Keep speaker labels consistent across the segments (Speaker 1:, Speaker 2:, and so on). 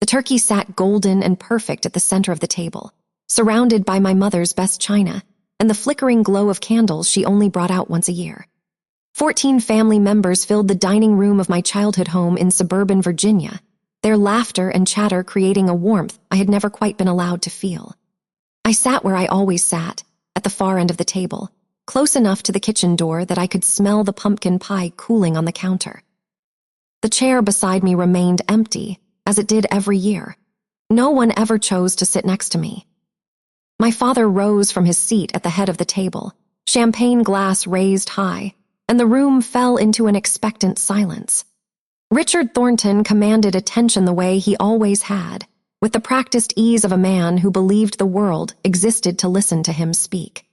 Speaker 1: The turkey sat golden and perfect at the center of the table, surrounded by my mother's best china and the flickering glow of candles she only brought out once a year. 14 family members filled the dining room of my childhood home in suburban Virginia, their laughter and chatter creating a warmth I had never quite been allowed to feel. I sat where I always sat, at the far end of the table, close enough to the kitchen door that I could smell the pumpkin pie cooling on the counter. The chair beside me remained empty, as it did every year. No one ever chose to sit next to me. My father rose from his seat at the head of the table, champagne glass raised high, and the room fell into an expectant silence. Richard Thornton commanded attention the way he always had, with the practiced ease of a man who believed the world existed to listen to him speak.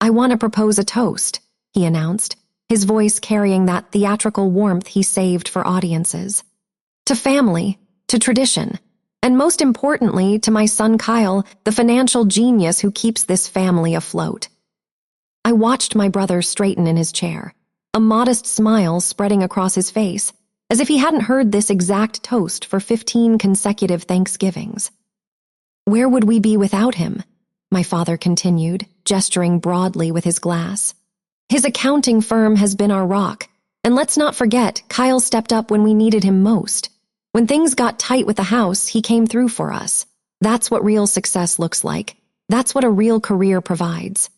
Speaker 1: "I want to propose a toast," he announced, his voice carrying that theatrical warmth he saved for audiences. "To family, to tradition, and most importantly, to my son Kyle, the financial genius who keeps this family afloat." I watched my brother straighten in his chair, a modest smile spreading across his face, as if he hadn't heard this exact toast for 15 consecutive Thanksgivings. "Where would we be without him?" my father continued, gesturing broadly with his glass. "His accounting firm has been our rock, and let's not forget, Kyle stepped up when we needed him most. When things got tight with the house, he came through for us. That's what real success looks like. That's what a real career provides."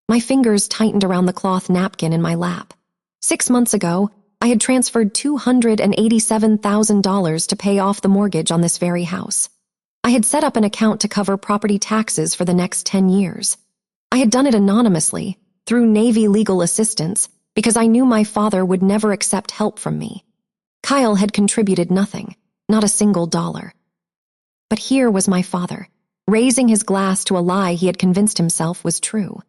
Speaker 1: My fingers tightened around the cloth napkin in my lap. 6 months ago, I had transferred $287,000 to pay off the mortgage on this very house. I had set up an account to cover property taxes for the next 10 years. I had done it anonymously, through Navy legal assistance, because I knew my father would never accept help from me. Kyle had contributed nothing, not a single dollar. But here was my father, raising his glass to a lie he had convinced himself was true.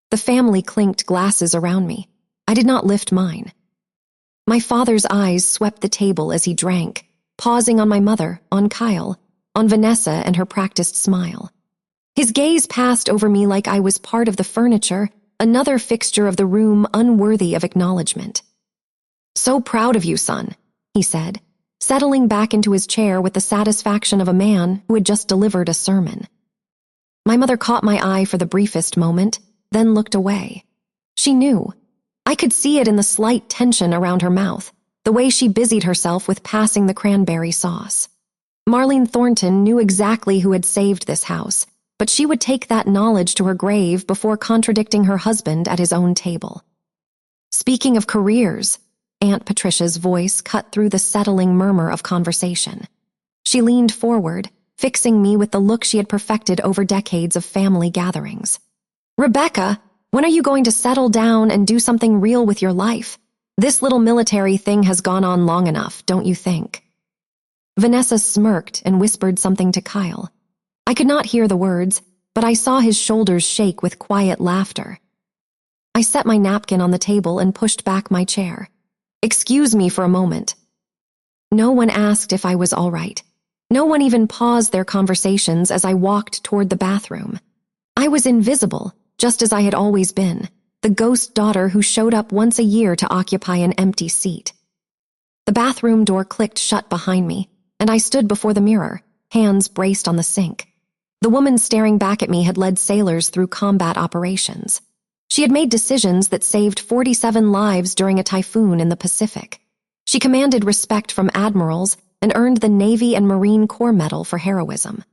Speaker 1: The family clinked glasses around me. I did not lift mine. My father's eyes swept the table as he drank, pausing on my mother, on Kyle, on Vanessa and her practiced smile. His gaze passed over me like I was part of the furniture, another fixture of the room unworthy of acknowledgement. "So proud of you, son," he said, settling back into his chair with the satisfaction of a man who had just delivered a sermon. My mother caught my eye for the briefest moment, then looked away. She knew. I could see it in the slight tension around her mouth, the way she busied herself with passing the cranberry sauce. Marlene Thornton knew exactly who had saved this house, but she would take that knowledge to her grave before contradicting her husband at his own table. "Speaking of careers," Aunt Patricia's voice cut through the settling murmur of conversation. She leaned forward, fixing me with the look she had perfected over decades of family gatherings. "Rebecca, when are you going to settle down and do something real with your life? This little military thing has gone on long enough, don't you think?" Vanessa smirked and whispered something to Kyle. I could not hear the words, but I saw his shoulders shake with quiet laughter. I set my napkin on the table and pushed back my chair. "Excuse me for a moment." No one asked if I was all right. No one even paused their conversations as I walked toward the bathroom. I was invisible, just as I had always been, the ghost daughter who showed up once a year to occupy an empty seat. The bathroom door clicked shut behind me, and I stood before the mirror, hands braced on the sink. The woman staring back at me had led sailors through combat operations. She had made decisions that saved 47 lives during a typhoon in the Pacific. She commanded respect from admirals and earned the Navy and Marine Corps Medal for heroism.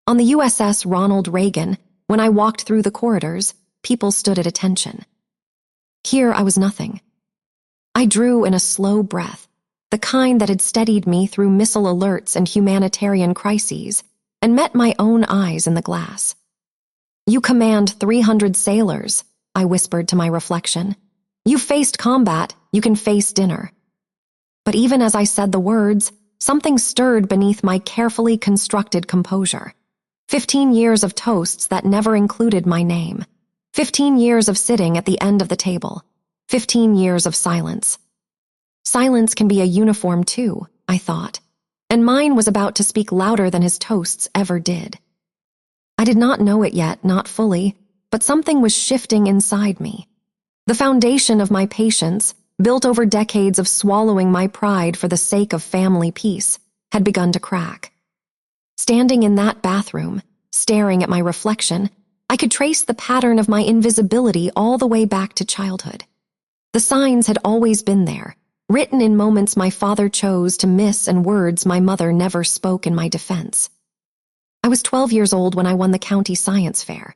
Speaker 1: On the USS Ronald Reagan, when I walked through the corridors, people stood at attention. Here I was nothing. I drew in a slow breath, the kind that had steadied me through missile alerts and humanitarian crises, and met my own eyes in the glass. "You command 300 sailors," I whispered to my reflection. "You faced combat, you can face dinner." But even as I said the words, something stirred beneath my carefully constructed composure. 15 years of toasts that never included my name. 15 years of sitting at the end of the table. 15 years of silence. Silence can be a uniform too, I thought, and mine was about to speak louder than his toasts ever did. I did not know it yet, not fully, but something was shifting inside me. The foundation of my patience, built over decades of swallowing my pride for the sake of family peace, had begun to crack. Standing in that bathroom, staring at my reflection, I could trace the pattern of my invisibility all the way back to childhood. The signs had always been there, written in moments my father chose to miss and words my mother never spoke in my defense. I was 12 years old when I won the county science fair.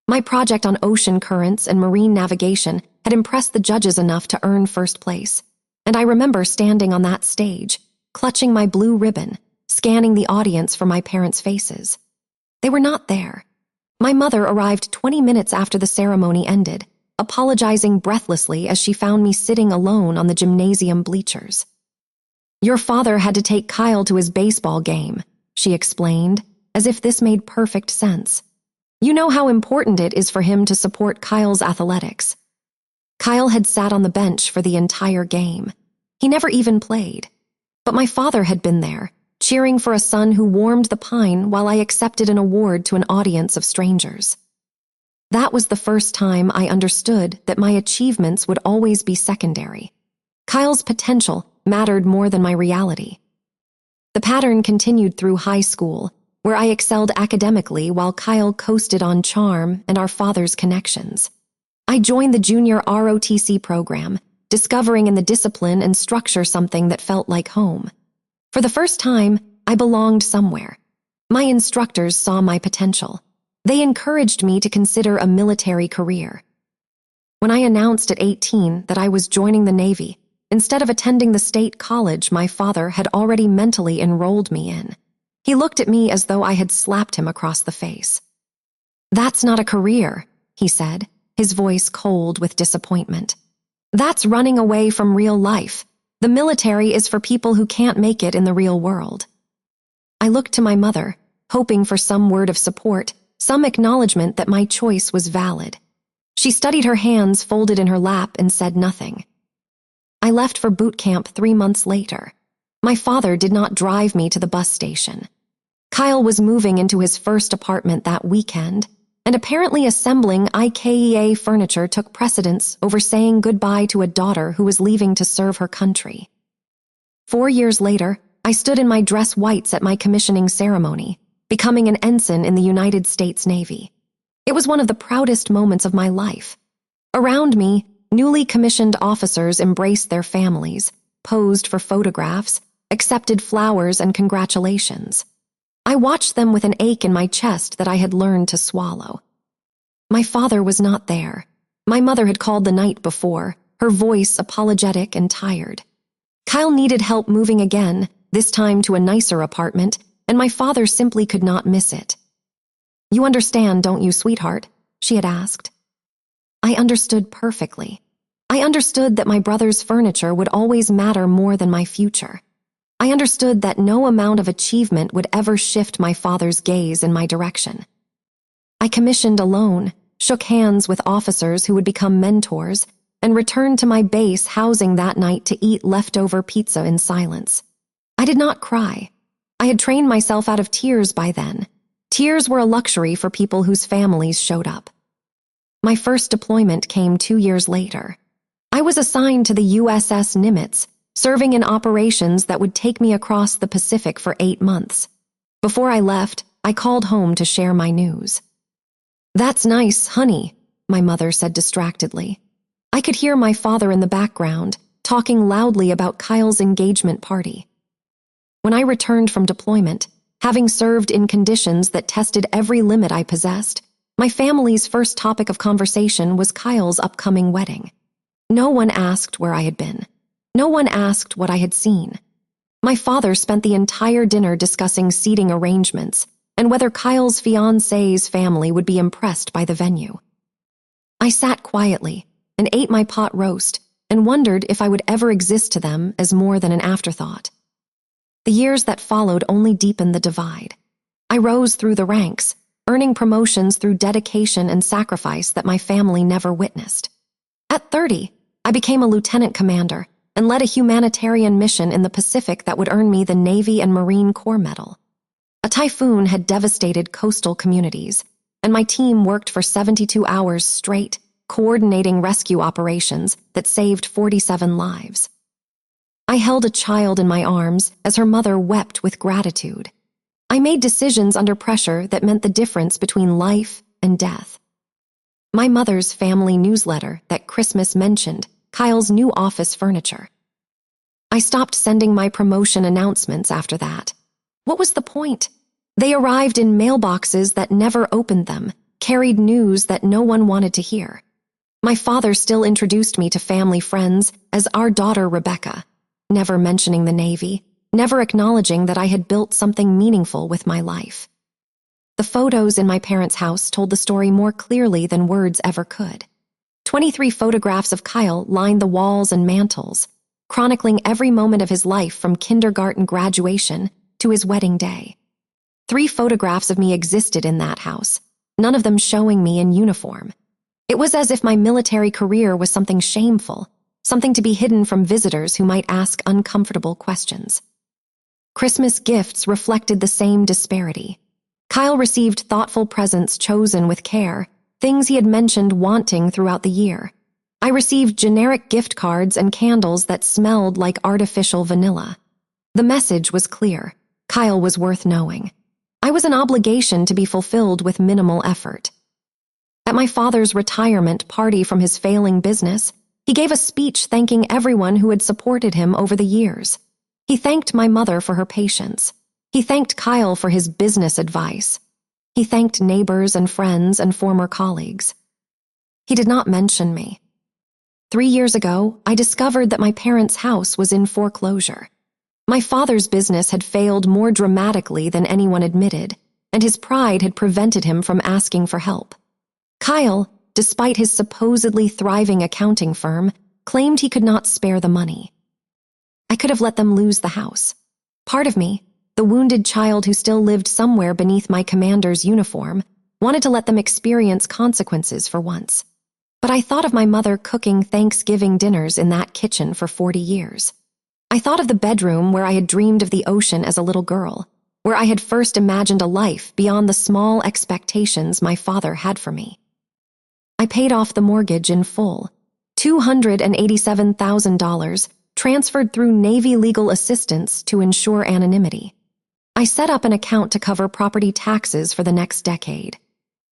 Speaker 1: My project on ocean currents and marine navigation had impressed the judges enough to earn first place, and I remember standing on that stage, clutching my blue ribbon, scanning the audience for my parents' faces. They were not there. My mother arrived 20 minutes after the ceremony ended, apologizing breathlessly as she found me sitting alone on the gymnasium bleachers. "Your father had to take Kyle to his baseball game," she explained, as if this made perfect sense. "You know how important it is for him to support Kyle's athletics." Kyle had sat on the bench for the entire game. He never even played. But my father had been there, cheering for a son who warmed the pine while I accepted an award to an audience of strangers. That was the first time I understood that my achievements would always be secondary. Kyle's potential mattered more than my reality. The pattern continued through high school, where I excelled academically while Kyle coasted on charm and our father's connections. I joined the junior ROTC program, discovering in the discipline and structure something that felt like home. For the first time, I belonged somewhere. My instructors saw my potential. They encouraged me to consider a military career. When I announced at 18 that I was joining the Navy, instead of attending the state college my father had already mentally enrolled me in, he looked at me as though I had slapped him across the face. "That's not a career," he said, his voice cold with disappointment. "That's running away from real life. The military is for people who can't make it in the real world." I looked to my mother, hoping for some word of support, some acknowledgement that my choice was valid. She studied her hands folded in her lap and said nothing. I left for boot camp 3 months later. My father did not drive me to the bus station. Kyle was moving into his first apartment that weekend, and apparently assembling IKEA furniture took precedence over saying goodbye to a daughter who was leaving to serve her country. 4 years later, I stood in my dress whites at my commissioning ceremony, becoming an ensign in the United States Navy. It was one of the proudest moments of my life. Around me, newly commissioned officers embraced their families, posed for photographs, accepted flowers and congratulations. I watched them with an ache in my chest that I had learned to swallow. My father was not there. My mother had called the night before, her voice apologetic and tired. Kyle needed help moving again, this time to a nicer apartment, and my father simply could not miss it. "You understand, don't you, sweetheart?" she had asked. I understood perfectly. I understood that my brother's furniture would always matter more than my future. I understood that no amount of achievement would ever shift my father's gaze in my direction. I commissioned alone, shook hands with officers who would become mentors, and returned to my base housing that night to eat leftover pizza in silence. I did not cry. I had trained myself out of tears by then. Tears were a luxury for people whose families showed up. My first deployment came 2 years later. I was assigned to the USS Nimitz, serving in operations that would take me across the Pacific for 8 months. Before I left, I called home to share my news. "That's nice, honey," my mother said distractedly. I could hear my father in the background, talking loudly about Kyle's engagement party. When I returned from deployment, having served in conditions that tested every limit I possessed, my family's first topic of conversation was Kyle's upcoming wedding. No one asked where I had been. No one asked what I had seen. My father spent the entire dinner discussing seating arrangements and whether Kyle's fiancée's family would be impressed by the venue. I sat quietly and ate my pot roast and wondered if I would ever exist to them as more than an afterthought. The years that followed only deepened the divide. I rose through the ranks, earning promotions through dedication and sacrifice that my family never witnessed. At 30, I became a lieutenant commander and led a humanitarian mission in the Pacific that would earn me the Navy and Marine Corps Medal. A typhoon had devastated coastal communities, and my team worked for 72 hours straight, coordinating rescue operations that saved 47 lives. I held a child in my arms as her mother wept with gratitude. I made decisions under pressure that meant the difference between life and death. My mother's family newsletter that Christmas mentioned Kyle's new office furniture. I stopped sending my promotion announcements after that. What was the point? They arrived in mailboxes that never opened them, carried news that no one wanted to hear. My father still introduced me to family friends as our daughter Rebecca, never mentioning the Navy, never acknowledging that I had built something meaningful with my life. The photos in my parents' house told the story more clearly than words ever could. 23 photographs of Kyle lined the walls and mantels, chronicling every moment of his life from kindergarten graduation to his wedding day. 3 photographs of me existed in that house, none of them showing me in uniform. It was as if my military career was something shameful, something to be hidden from visitors who might ask uncomfortable questions. Christmas gifts reflected the same disparity. Kyle received thoughtful presents chosen with care, things he had mentioned wanting throughout the year. I received generic gift cards and candles that smelled like artificial vanilla. The message was clear. Kyle was worth knowing. I was an obligation to be fulfilled with minimal effort. At my father's retirement party from his failing business, he gave a speech thanking everyone who had supported him over the years. He thanked my mother for her patience. He thanked Kyle for his business advice. He thanked neighbors and friends and former colleagues. He did not mention me. 3 years ago, I discovered that my parents' house was in foreclosure. My father's business had failed more dramatically than anyone admitted, and his pride had prevented him from asking for help. Kyle, despite his supposedly thriving accounting firm, claimed he could not spare the money. I could have let them lose the house. Part of me, the wounded child who still lived somewhere beneath my commander's uniform, wanted to let them experience consequences for once. But I thought of my mother cooking Thanksgiving dinners in that kitchen for 40 years. I thought of the bedroom where I had dreamed of the ocean as a little girl, where I had first imagined a life beyond the small expectations my father had for me. I paid off the mortgage in full, $287,000, transferred through Navy legal assistance to ensure anonymity. I set up an account to cover property taxes for the next decade.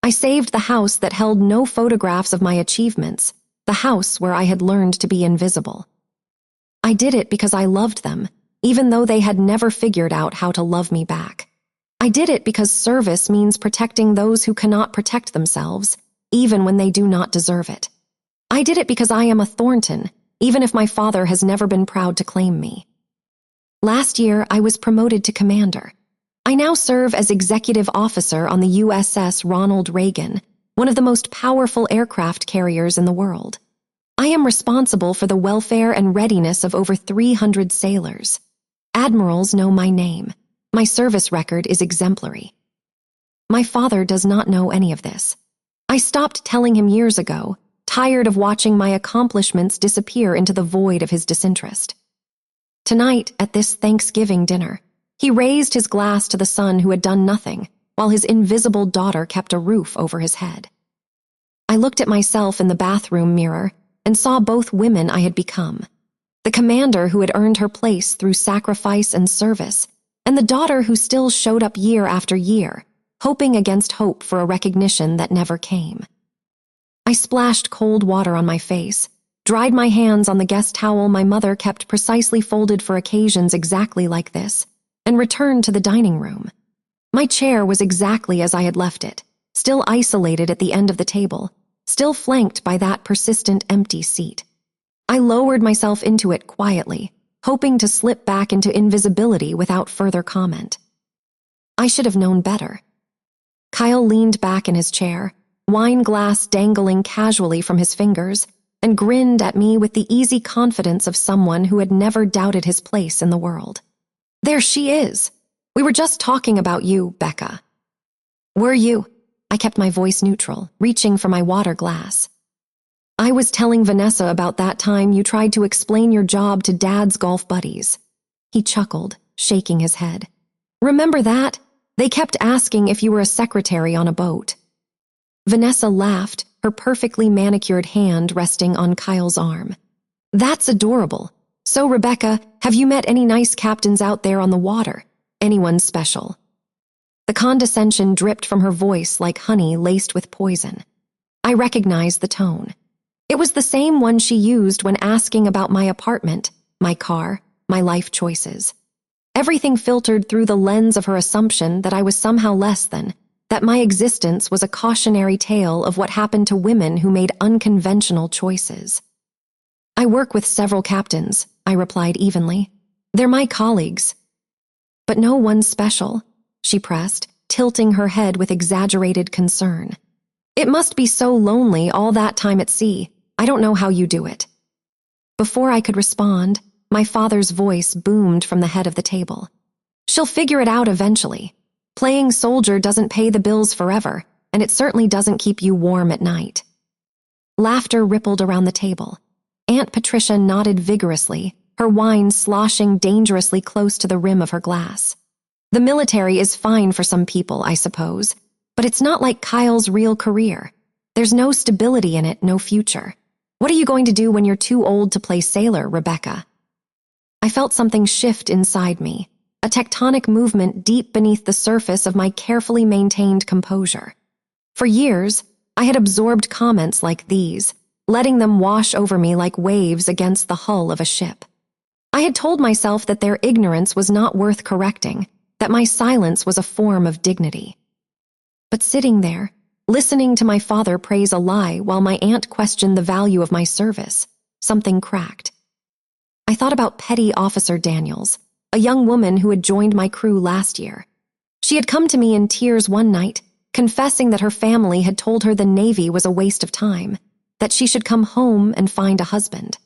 Speaker 1: I saved the house that held no photographs of my achievements, the house where I had learned to be invisible. I did it because I loved them, even though they had never figured out how to love me back. I did it because service means protecting those who cannot protect themselves, even when they do not deserve it. I did it because I am a Thornton, even if my father has never been proud to claim me. Last year, I was promoted to commander. I now serve as executive officer on the USS Ronald Reagan, one of the most powerful aircraft carriers in the world. I am responsible for the welfare and readiness of over 300 sailors. Admirals know my name. My service record is exemplary. My father does not know any of this. I stopped telling him years ago, tired of watching my accomplishments disappear into the void of his disinterest. Tonight, at this Thanksgiving dinner, he raised his glass to the son who had done nothing, while his invisible daughter kept a roof over his head. I looked at myself in the bathroom mirror and saw both women I had become. The commander who had earned her place through sacrifice and service, and the daughter who still showed up year after year, hoping against hope for a recognition that never came. I splashed cold water on my face, dried my hands on the guest towel my mother kept precisely folded for occasions exactly like this, and returned to the dining room. My chair was exactly as I had left it, still isolated at the end of the table, still flanked by that persistent empty seat. I lowered myself into it quietly, hoping to slip back into invisibility without further comment. I should have known better. Kyle leaned back in his chair, wine glass dangling casually from his fingers, and grinned at me with the easy confidence of someone who had never doubted his place in the world. There she is. We were just talking about you, Becca. Were you? I kept my voice neutral, reaching for my water glass. I was telling Vanessa about that time you tried to explain your job to Dad's golf buddies. He chuckled, shaking his head. Remember that? They kept asking if you were a secretary on a boat. Vanessa laughed, her perfectly manicured hand resting on Kyle's arm. That's adorable. So, Rebecca, have you met any nice captains out there on the water? Anyone special? The condescension dripped from her voice like honey laced with poison. I recognized the tone. It was the same one she used when asking about my apartment, my car, my life choices. Everything filtered through the lens of her assumption that I was somehow less than, that my existence was a cautionary tale of what happened to women who made unconventional choices. I work with several captains, I replied evenly. They're my colleagues. But no one special, she pressed, tilting her head with exaggerated concern. It must be so lonely all that time at sea. I don't know how you do it. Before I could respond, my father's voice boomed from the head of the table. She'll figure it out eventually. Playing soldier doesn't pay the bills forever, and it certainly doesn't keep you warm at night. Laughter rippled around the table. Aunt Patricia nodded vigorously, her wine sloshing dangerously close to the rim of her glass. The military is fine for some people, I suppose, but it's not like Kyle's real career. There's no stability in it, no future. What are you going to do when you're too old to play sailor, Rebecca? I felt something shift inside me, a tectonic movement deep beneath the surface of my carefully maintained composure. For years, I had absorbed comments like these, letting them wash over me like waves against the hull of a ship. I had told myself that their ignorance was not worth correcting, that my silence was a form of dignity. But sitting there, listening to my father praise a lie while my aunt questioned the value of my service, something cracked. I thought about Petty Officer Daniels, a young woman who had joined my crew last year. She had come to me in tears one night, confessing that her family had told her the Navy was a waste of time, that she should come home and find a husband.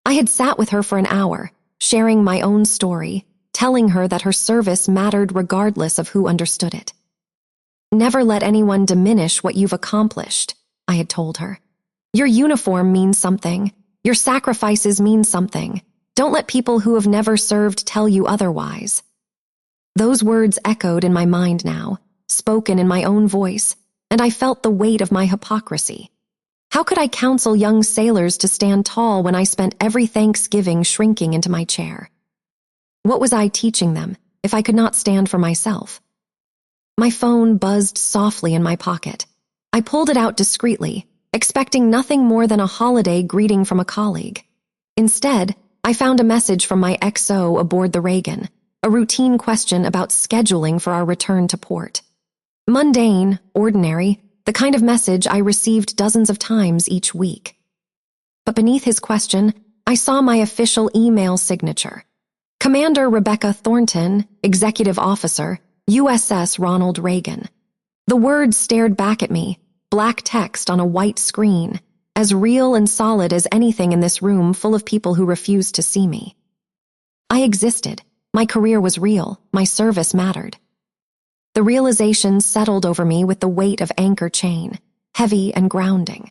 Speaker 1: I had sat with her for an hour, sharing my own story, telling her that her service mattered regardless of who understood it. Never let anyone diminish what you've accomplished, I had told her. Your uniform means something. Your sacrifices mean something. Don't let people who have never served tell you otherwise. Those words echoed in my mind now, spoken in my own voice, and I felt the weight of my hypocrisy. How could I counsel young sailors to stand tall when I spent every Thanksgiving shrinking into my chair? What was I teaching them if I could not stand for myself? My phone buzzed softly in my pocket. I pulled it out discreetly, expecting nothing more than a holiday greeting from a colleague. Instead, I found a message from my XO aboard the Reagan, a routine question about scheduling for our return to port. Mundane, ordinary, the kind of message I received dozens of times each week. But beneath his question, I saw my official email signature. Commander Rebecca Thornton, Executive Officer, USS Ronald Reagan. The words stared back at me, black text on a white screen, as real and solid as anything in this room full of people who refused to see me. I existed. My career was real. My service mattered. The realization settled over me with the weight of anchor chain, heavy and grounding.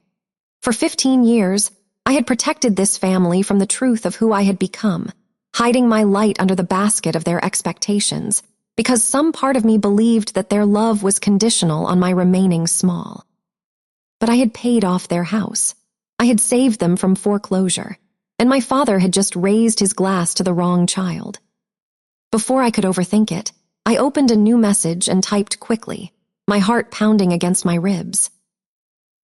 Speaker 1: For 15 years, I had protected this family from the truth of who I had become, hiding my light under the basket of their expectations, because some part of me believed that their love was conditional on my remaining small. But I had paid off their house. I had saved them from foreclosure, and my father had just raised his glass to the wrong child. Before I could overthink it, I opened a new message and typed quickly, my heart pounding against my ribs.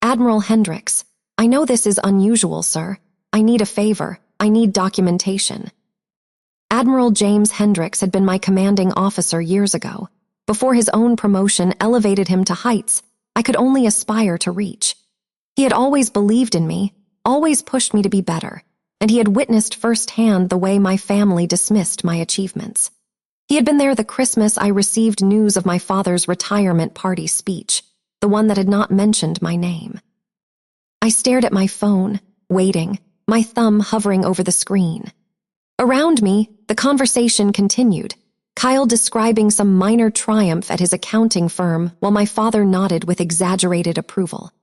Speaker 1: Admiral Hendricks, I know this is unusual, sir. I need a favor. I need documentation. Admiral James Hendricks had been my commanding officer years ago. Before his own promotion elevated him to heights I could only aspire to reach. He had always believed in me, always pushed me to be better, and he had witnessed firsthand the way my family dismissed my achievements. He had been there the Christmas I received news of my father's retirement party speech, the one that had not mentioned my name. I stared at my phone, waiting, my thumb hovering over the screen. Around me, the conversation continued, Kyle describing some minor triumph at his accounting firm while my father nodded with exaggerated approval.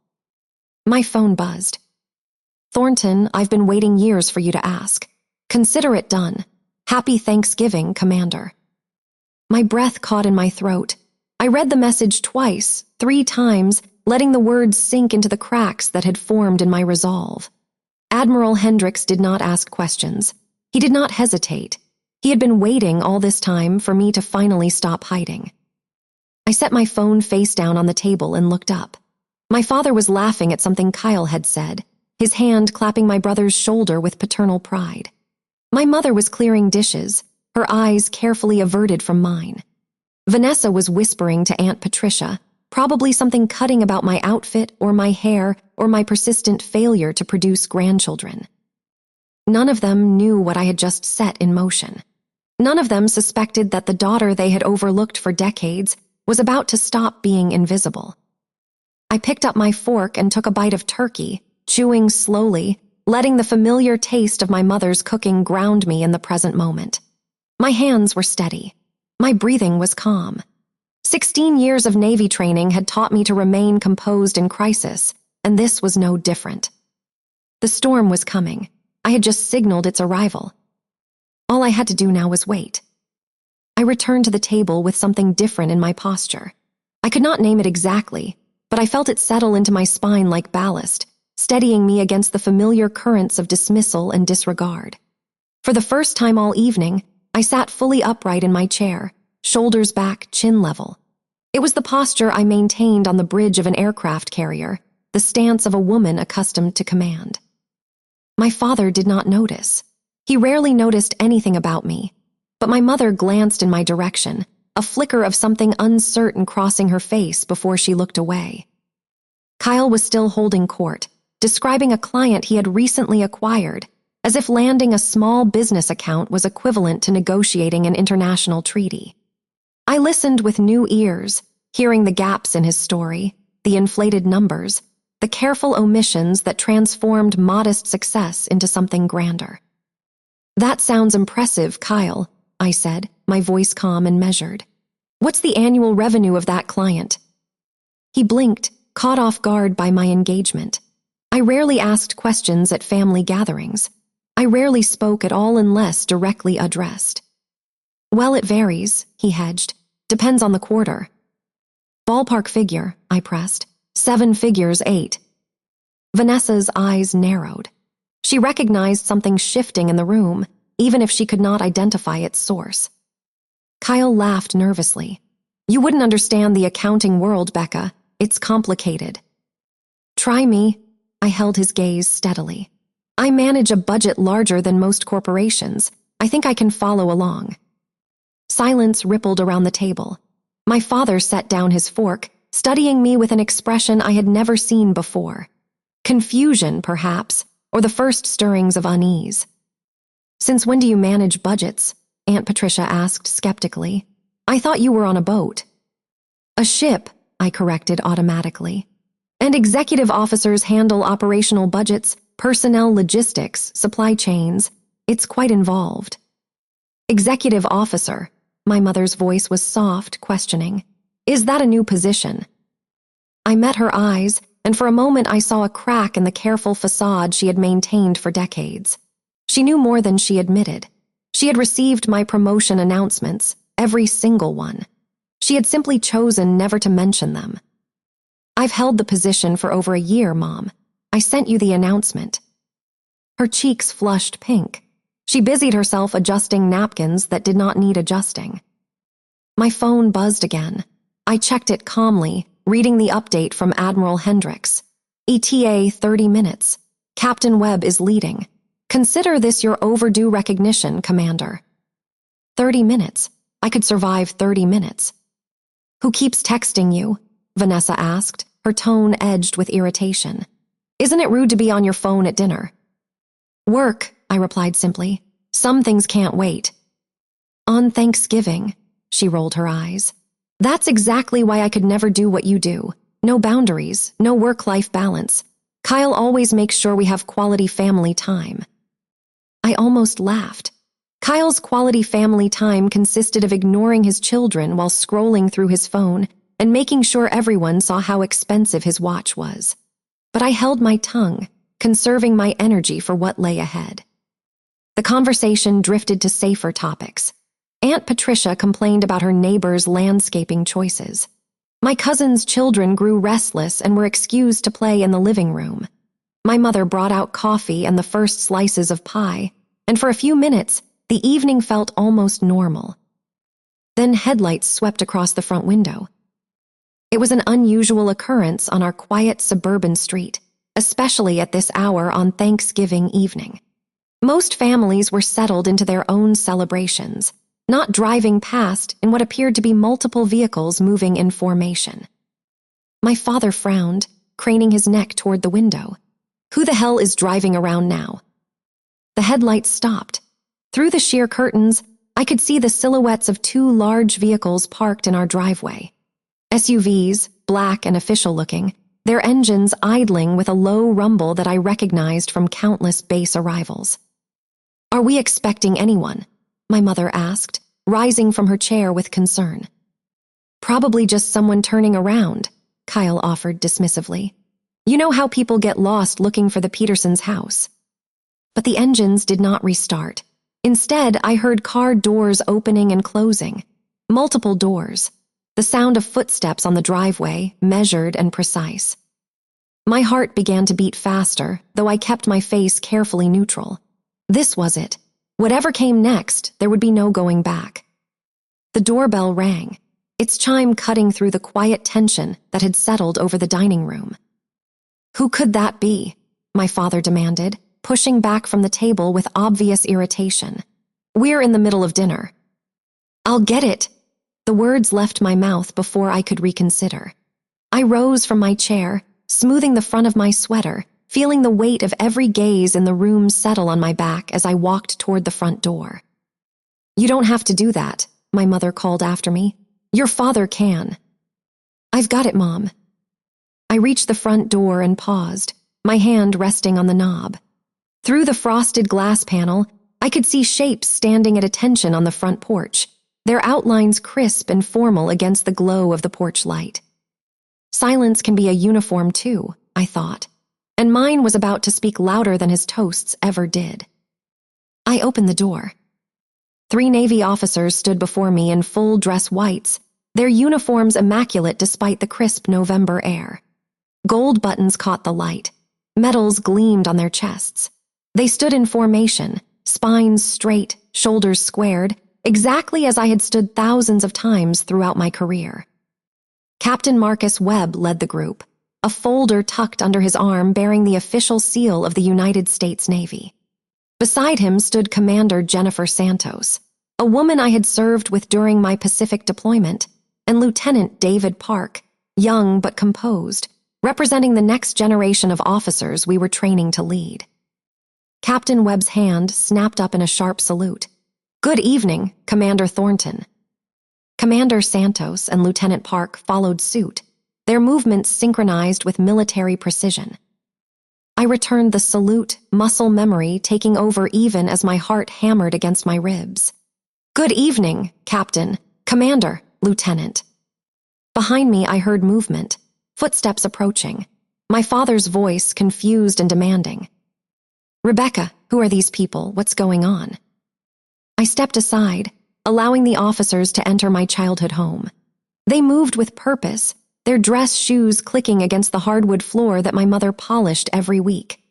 Speaker 1: My phone buzzed. Thornton, I've been waiting years for you to ask. Consider it done. Happy Thanksgiving, Commander. My breath caught in my throat. I read the message twice, 3 times, letting the words sink into the cracks that had formed in my resolve. Admiral Hendricks did not ask questions. He did not hesitate. He had been waiting all this time for me to finally stop hiding. I set my phone face down on the table and looked up. My father was laughing at something Kyle had said, his hand clapping my brother's shoulder with paternal pride. My mother was clearing dishes, her eyes carefully averted from mine. Vanessa was whispering to Aunt Patricia, probably something cutting about my outfit or my hair or my persistent failure to produce grandchildren. None of them knew what I had just set in motion. None of them suspected that the daughter they had overlooked for decades was about to stop being invisible. I picked up my fork and took a bite of turkey, chewing slowly, letting the familiar taste of my mother's cooking ground me in the present moment. My hands were steady. My breathing was calm. 16 years of Navy training had taught me to remain composed in crisis, and this was no different. The storm was coming. I had just signaled its arrival. All I had to do now was wait. I returned to the table with something different in my posture. I could not name it exactly, but I felt it settle into my spine like ballast, steadying me against the familiar currents of dismissal and disregard. For the first time all evening, I sat fully upright in my chair, shoulders back, chin level. It was the posture I maintained on the bridge of an aircraft carrier, the stance of a woman accustomed to command. My father did not notice. He rarely noticed anything about me, but my mother glanced in my direction, a flicker of something uncertain crossing her face before she looked away. Kyle was still holding court, describing a client he had recently acquired, as if landing a small business account was equivalent to negotiating an international treaty. I listened with new ears, hearing the gaps in his story, the inflated numbers, the careful omissions that transformed modest success into something grander. "That sounds impressive, Kyle," I said, my voice calm and measured. "What's the annual revenue of that client?" He blinked, caught off guard by my engagement. I rarely asked questions at family gatherings. I rarely spoke at all unless directly addressed. "Well, it varies," he hedged. "Depends on the quarter." "Ballpark figure," I pressed. 7 figures, 8. Vanessa's eyes narrowed. She recognized something shifting in the room, even if she could not identify its source. Kyle laughed nervously. "You wouldn't understand the accounting world, Becca. It's complicated." "Try me." I held his gaze steadily. "I manage a budget larger than most corporations. I think I can follow along." Silence rippled around the table. My father set down his fork, studying me with an expression I had never seen before. Confusion, perhaps, or the first stirrings of unease. "Since when do you manage budgets?" Aunt Patricia asked skeptically. "I thought you were on a boat." "A ship," I corrected automatically. "And executive officers handle operational budgets, personnel logistics, supply chains. It's quite involved." "Executive officer," my mother's voice was soft, questioning. "Is that a new position?" I met her eyes, and for a moment I saw a crack in the careful facade she had maintained for decades. She knew more than she admitted. She had received my promotion announcements, every single one. She had simply chosen never to mention them. "I've held the position for over a year, Mom. I sent you the announcement." Her cheeks flushed pink. She busied herself adjusting napkins that did not need adjusting. My phone buzzed again. I checked it calmly, reading the update from Admiral Hendricks. "ETA 30 minutes. Captain Webb is leading. Consider this your overdue recognition, Commander." 30 minutes. I could survive 30 minutes. "Who keeps texting you?" Vanessa asked, her tone edged with irritation. "Isn't it rude to be on your phone at dinner?" "Work," I replied simply. "Some things can't wait." "On Thanksgiving," she rolled her eyes. "That's exactly why I could never do what you do. No boundaries, no work-life balance. Kyle always makes sure we have quality family time." I almost laughed. Kyle's quality family time consisted of ignoring his children while scrolling through his phone and making sure everyone saw how expensive his watch was. But I held my tongue, conserving my energy for what lay ahead. The conversation drifted to safer topics. Aunt Patricia complained about her neighbor's landscaping choices. My cousin's children grew restless and were excused to play in the living room. My mother brought out coffee and the first slices of pie, and for a few minutes, the evening felt almost normal. Then headlights swept across the front window. It was an unusual occurrence on our quiet suburban street, especially at this hour on Thanksgiving evening. Most families were settled into their own celebrations, not driving past in what appeared to be multiple vehicles moving in formation. My father frowned, craning his neck toward the window. Who the hell is driving around now? The headlights stopped. Through the sheer curtains, I could see the silhouettes of two large vehicles parked in our driveway. SUVs, black and official-looking, their engines idling with a low rumble that I recognized from countless base arrivals. "Are we expecting anyone?" my mother asked, rising from her chair with concern. "Probably just someone turning around," Kyle offered dismissively. "You know how people get lost looking for the Petersons' house." But the engines did not restart. Instead, I heard car doors opening and closing. Multiple doors. The sound of footsteps on the driveway, measured and precise. My heart began to beat faster, though I kept my face carefully neutral. This was it. Whatever came next, there would be no going back. The doorbell rang, its chime cutting through the quiet tension that had settled over the dining room. "Who could that be?" my father demanded, pushing back from the table with obvious irritation. "We're in the middle of dinner." "I'll get it." The words left my mouth before I could reconsider. I rose from my chair, smoothing the front of my sweater, feeling the weight of every gaze in the room settle on my back as I walked toward the front door. "You don't have to do that," my mother called after me. "Your father can." "I've got it, Mom." I reached the front door and paused, my hand resting on the knob. Through the frosted glass panel, I could see shapes standing at attention on the front porch, their outlines crisp and formal against the glow of the porch light. Silence can be a uniform too, I thought, and mine was about to speak louder than his toasts ever did. I opened the door. 3 Navy officers stood before me in full dress whites, their uniforms immaculate despite the crisp November air. Gold buttons caught the light. Medals gleamed on their chests. They stood in formation, spines straight, shoulders squared, exactly as I had stood thousands of times throughout my career. Captain Marcus Webb led the group, a folder tucked under his arm bearing the official seal of the United States Navy. Beside him stood Commander Jennifer Santos, a woman I had served with during my Pacific deployment, and Lieutenant David Park, young but composed, representing the next generation of officers we were training to lead. Captain Webb's hand snapped up in a sharp salute. "Good evening, Commander Thornton." Commander Santos and Lieutenant Park followed suit, their movements synchronized with military precision. I returned the salute, muscle memory taking over even as my heart hammered against my ribs. "Good evening, Captain, Commander, Lieutenant." Behind me I heard movement, footsteps approaching, my father's voice confused and demanding. "Rebecca, who are these people? What's going on?" I stepped aside, allowing the officers to enter my childhood home. They moved with purpose, their dress shoes clicking against the hardwood floor that my mother polished every week.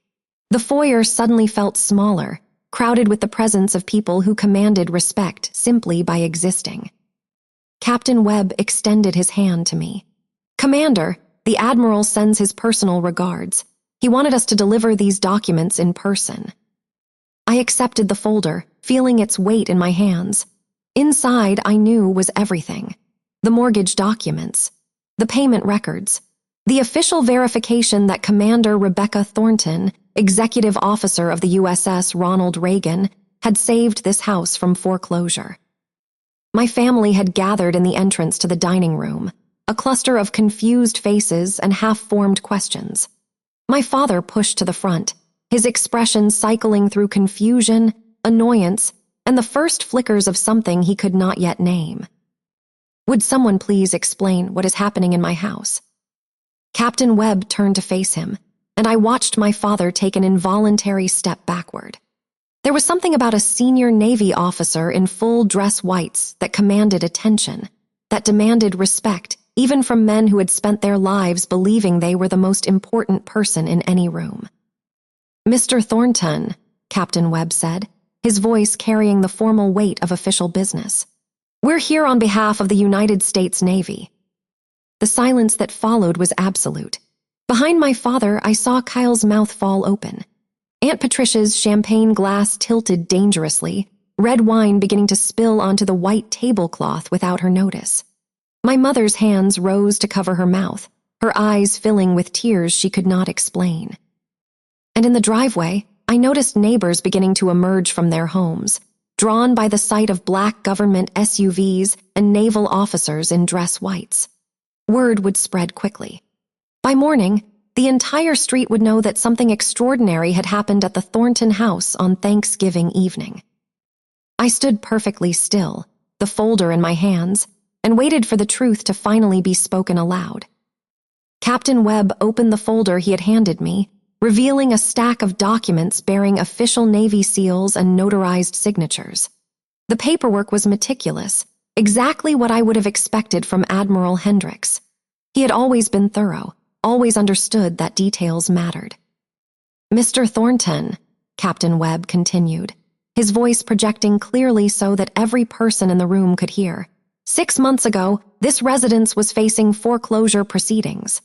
Speaker 1: The foyer suddenly felt smaller, crowded with the presence of people who commanded respect simply by existing. Captain Webb extended his hand to me. "Commander, the Admiral sends his personal regards. He wanted us to deliver these documents in person." I accepted the folder, feeling its weight in my hands. Inside, I knew, was everything. The mortgage documents, the payment records, the official verification that Commander Rebecca Thornton, executive officer of the USS Ronald Reagan, had saved this house from foreclosure. My family had gathered in the entrance to the dining room, a cluster of confused faces and half-formed questions. My father pushed to the front, his expression cycling through confusion, annoyance, and the first flickers of something he could not yet name. "Would someone please explain what is happening in my house?" Captain Webb turned to face him, and I watched my father take an involuntary step backward. There was something about a senior Navy officer in full dress whites that commanded attention, that demanded respect, even from men who had spent their lives believing they were the most important person in any room. "Mr. Thornton," Captain Webb said, his voice carrying the formal weight of official business. "We're here on behalf of the United States Navy." The silence that followed was absolute. Behind my father, I saw Kyle's mouth fall open. Aunt Patricia's champagne glass tilted dangerously, red wine beginning to spill onto the white tablecloth without her notice. My mother's hands rose to cover her mouth, her eyes filling with tears she could not explain. And in the driveway, I noticed neighbors beginning to emerge from their homes, drawn by the sight of black government SUVs and naval officers in dress whites. Word would spread quickly. By morning, the entire street would know that something extraordinary had happened at the Thornton house on Thanksgiving evening. I stood perfectly still, the folder in my hands, and waited for the truth to finally be spoken aloud. Captain Webb opened the folder he had handed me, revealing a stack of documents bearing official Navy seals and notarized signatures. The paperwork was meticulous, exactly what I would have expected from Admiral Hendricks. He had always been thorough, always understood that details mattered. "Mr. Thornton," Captain Webb continued, his voice projecting clearly so that every person in the room could hear. "6 months ago, this residence was facing foreclosure proceedings.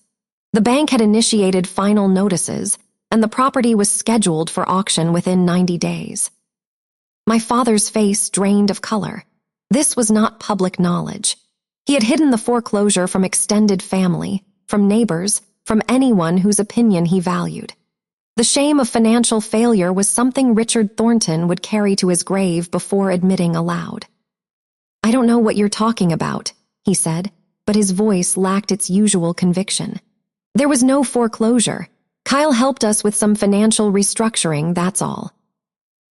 Speaker 1: The bank had initiated final notices, and the property was scheduled for auction within 90 days. My father's face drained of color. This was not public knowledge. He had hidden the foreclosure from extended family, from neighbors, from anyone whose opinion he valued. The shame of financial failure was something Richard Thornton would carry to his grave before admitting aloud. "I don't know what you're talking about," he said, but his voice lacked its usual conviction. "There was no foreclosure. Kyle helped us with some financial restructuring, that's all."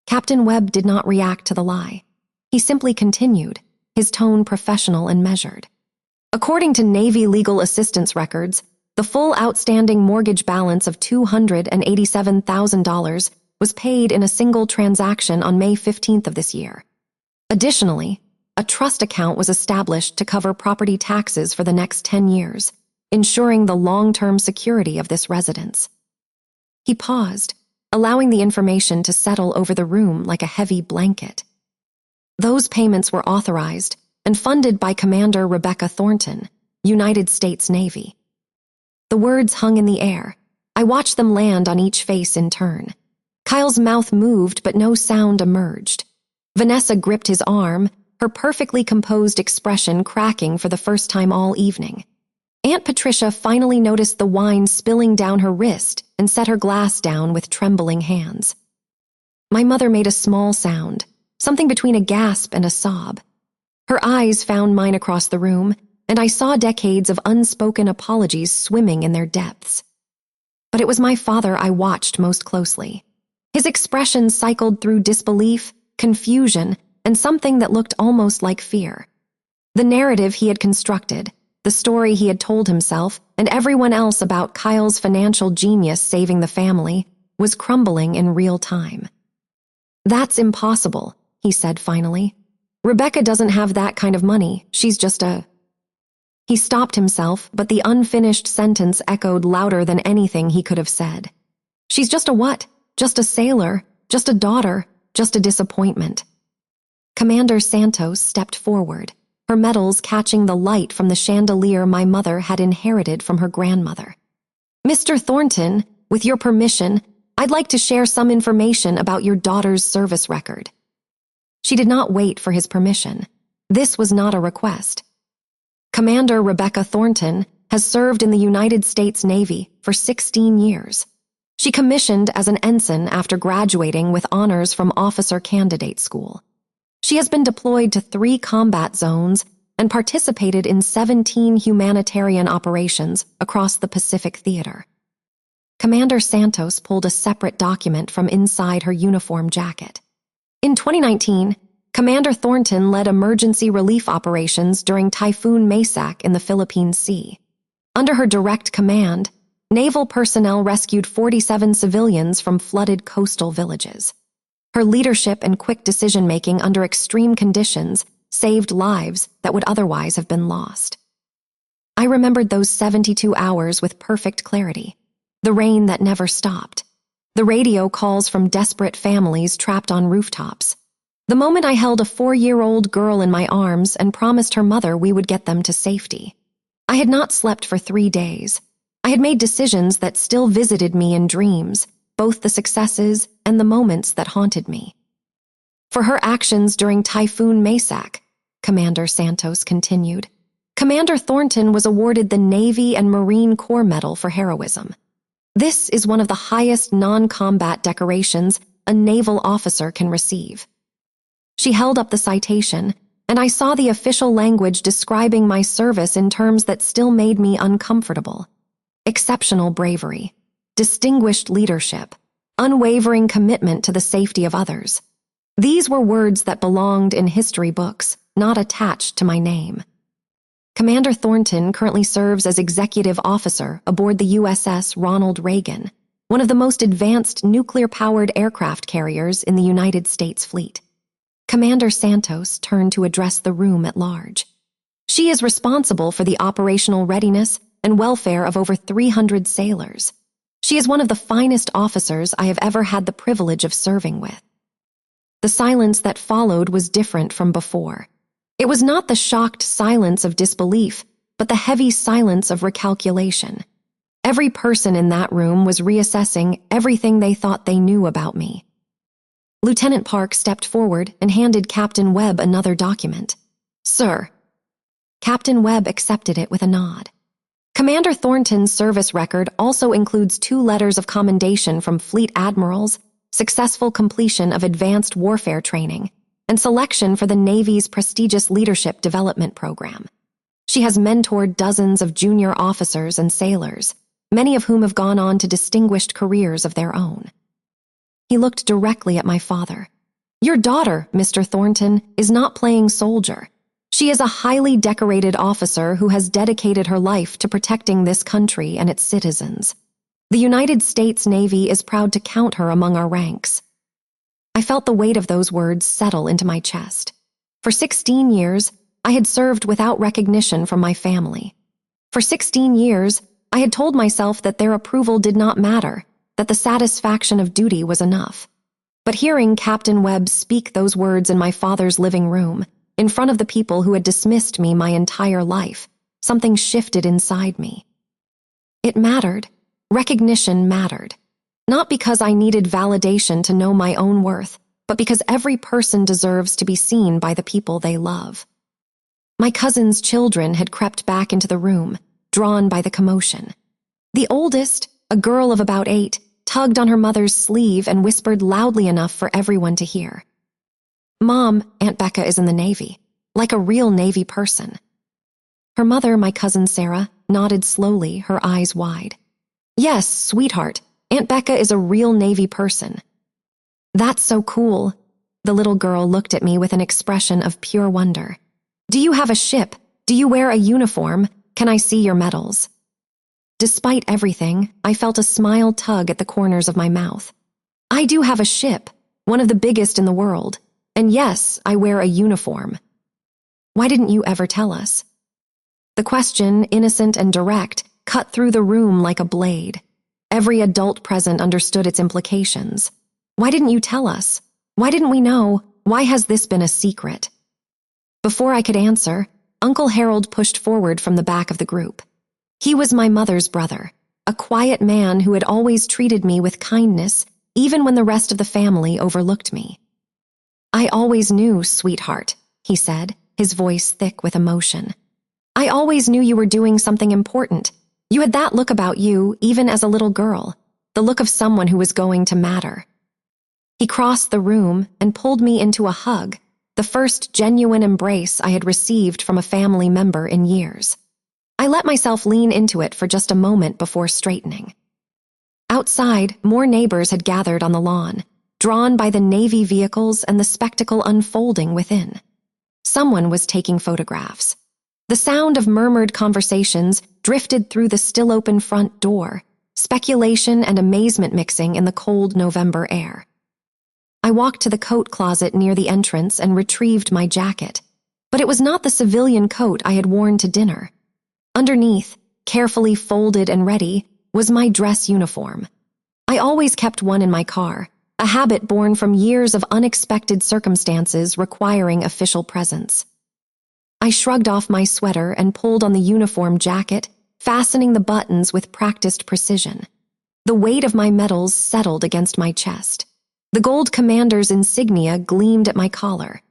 Speaker 1: Captain Webb did not react to the lie. He simply continued, his tone professional and measured. "According to Navy legal assistance records, the full outstanding mortgage balance of $287,000 was paid in a single transaction on May 15th of this year. Additionally, a trust account was established to cover property taxes for the next 10 years, ensuring the long-term security of this residence." He paused, allowing the information to settle over the room like a heavy blanket. "Those payments were authorized and funded by Commander Rebecca Thornton, United States Navy." The words hung in the air. I watched them land on each face in turn. Kyle's mouth moved, but no sound emerged. Vanessa gripped his arm, her perfectly composed expression cracking for the first time all evening. Aunt Patricia finally noticed the wine spilling down her wrist and set her glass down with trembling hands. My mother made a small sound, something between a gasp and a sob. Her eyes found mine across the room, and I saw decades of unspoken apologies swimming in their depths. But it was my father I watched most closely. His expression cycled through disbelief, confusion, and something that looked almost like fear. The narrative he had constructed, the story he had told himself and everyone else about Kyle's financial genius saving the family, was crumbling in real time. "That's impossible," he said finally. "Rebecca doesn't have that kind of money. She's just a—" He stopped himself, but the unfinished sentence echoed louder than anything he could have said. "She's just a what? Just a sailor, just a daughter, just a disappointment." Commander Santos stepped forward, her medals catching the light from the chandelier my mother had inherited from her grandmother. "Mr. Thornton, with your permission, I'd like to share some information about your daughter's service record." She did not wait for his permission. This was not a request. "Commander Rebecca Thornton has served in the United States Navy for 16 years. She commissioned as an ensign after graduating with honors from Officer Candidate School. She has been deployed to 3 combat zones and participated in 17 humanitarian operations across the Pacific Theater." Commander Santos pulled a separate document from inside her uniform jacket. "In 2019, Commander Thornton led emergency relief operations during Typhoon Maysak in the Philippine Sea. Under her direct command, naval personnel rescued 47 civilians from flooded coastal villages. Her leadership and quick decision-making under extreme conditions saved lives that would otherwise have been lost." I remembered those 72 hours with perfect clarity. The rain that never stopped. The radio calls from desperate families trapped on rooftops. The moment I held a 4-year-old girl in my arms and promised her mother we would get them to safety. I had not slept for 3 days. I had made decisions that still visited me in dreams, both the successes and the moments that haunted me. For her actions during Typhoon Maysak, Commander Santos continued, Commander Thornton was awarded the Navy and Marine Corps Medal for heroism. This is one of the highest non-combat decorations a naval officer can receive. She held up the citation, and I saw the official language describing my service in terms that still made me uncomfortable. Exceptional bravery, distinguished leadership, unwavering commitment to the safety of others. These were words that belonged in history books, not attached to my name. Commander Thornton currently serves as executive officer aboard the USS Ronald Reagan, one of the most advanced nuclear-powered aircraft carriers in the United States fleet. Commander Santos turned to address the room at large. She is responsible for the operational readiness and welfare of over 300 sailors. She is one of the finest officers I have ever had the privilege of serving with. The silence that followed was different from before. It was not the shocked silence of disbelief, but the heavy silence of recalculation. Every person in that room was reassessing everything they thought they knew about me. Lieutenant Park stepped forward and handed Captain Webb another document. Sir. Captain Webb accepted it with a nod. Commander Thornton's service record also includes 2 letters of commendation from fleet admirals, successful completion of advanced warfare training, and selection for the Navy's prestigious Leadership Development Program. She has mentored dozens of junior officers and sailors, many of whom have gone on to distinguished careers of their own. He looked directly at my father. Your daughter, Mr. Thornton, is not playing soldier. She is a highly decorated officer who has dedicated her life to protecting this country and its citizens. The United States Navy is proud to count her among our ranks. I felt the weight of those words settle into my chest. For 16 years, I had served without recognition from my family. For 16 years, I had told myself that their approval did not matter, that the satisfaction of duty was enough. But hearing Captain Webb speak those words in my father's living room, in front of the people who had dismissed me my entire life, something shifted inside me. It mattered. Recognition mattered. Not because I needed validation to know my own worth, but because every person deserves to be seen by the people they love. My cousin's children had crept back into the room, drawn by the commotion. The oldest, a girl of about 8, tugged on her mother's sleeve and whispered loudly enough for everyone to hear. Mom, Aunt Becca is in the Navy, like a real Navy person. Her mother, my cousin Sarah, nodded slowly, her eyes wide. Yes, sweetheart, Aunt Becca is a real Navy person. That's so cool. The little girl looked at me with an expression of pure wonder. Do you have a ship? Do you wear a uniform? Can I see your medals? Despite everything, I felt a smile tug at the corners of my mouth. I do have a ship, one of the biggest in the world, and yes, I wear a uniform. Why didn't you ever tell us? The question, innocent and direct, cut through the room like a blade. Every adult present understood its implications. Why didn't you tell us? Why didn't we know? Why has this been a secret? Before I could answer, Uncle Harold pushed forward from the back of the group. He was my mother's brother, a quiet man who had always treated me with kindness, even when the rest of the family overlooked me. I always knew, sweetheart, he said, his voice thick with emotion. I always knew you were doing something important. You had that look about you, even as a little girl, the look of someone who was going to matter. He crossed the room and pulled me into a hug, the first genuine embrace I had received from a family member in years. I let myself lean into it for just a moment before straightening. Outside, more neighbors had gathered on the lawn, drawn by the Navy vehicles and the spectacle unfolding within. Someone was taking photographs. The sound of murmured conversations drifted through the still-open front door, speculation and amazement mixing in the cold November air. I walked to the coat closet near the entrance and retrieved my jacket, but it was not the civilian coat I had worn to dinner. Underneath, carefully folded and ready, was my dress uniform. I always kept one in my car, a habit born from years of unexpected circumstances requiring official presence. I shrugged off my sweater and pulled on the uniform jacket, fastening the buttons with practiced precision. The weight of my medals settled against my chest. The gold commander's insignia gleamed at my collar.